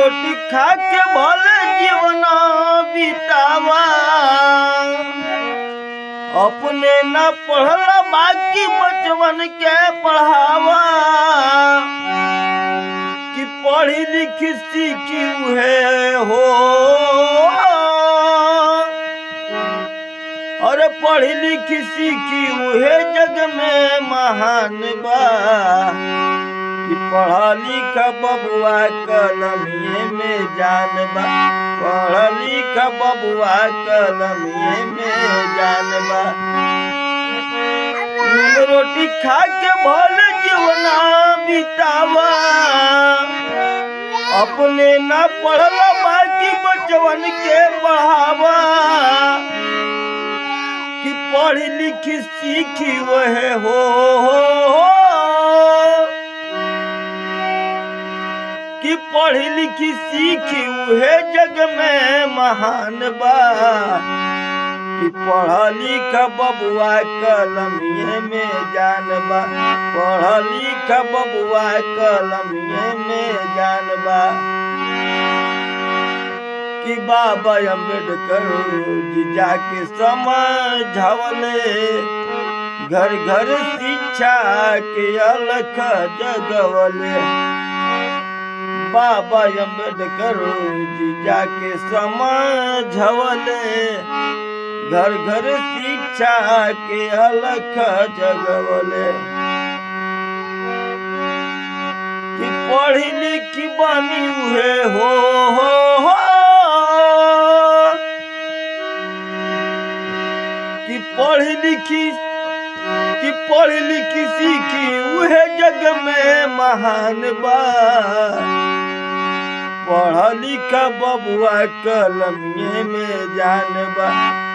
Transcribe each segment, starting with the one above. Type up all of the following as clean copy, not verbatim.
रोटी खा के भले जीवन बितावा, अपने न पढ़ला बाकी बचवन के पढ़ावा। कि पढ़ी लिखी सीखी है हो, अरे पढ़ी लिखी सीखी उहे जग में महान बा। कि पढ़ा लिखा बबुआ कलमिए में जान बा, पढ़ा लिखा बबुआ कलमिए में जान बा। रोटी खा के भले जीवना बितावा, अपने न पढ़ला बाकी बचवन के पढ़ावा। कि पढ़ी लिखी सीखी वह हो, कि पढ़ी लिखी सीखी उहे जग में महान बा। कि पढ़ा लिखा बबुआ कलमिए में जान बा, पढ़ा लिखा बबुआ कलमिए में जान बा। कि बाबा अम्बेडकर जी जाके समझावले, घर घर शिक्षा के अलख जगवले। बाबा अम्बेडकर जी जाके समझावले, घर घर शिक्षा के अलख जगवले। कि पढ़ी लिखी बनी हुए हो, कि पढ़ी लिखी सीखी उहे जग में महान बा। पढ़ा लिखा बबुआ कलमिए में जान बा,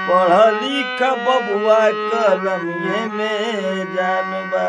पढ़ा लिखा बबुआ कलमिए में जान बा।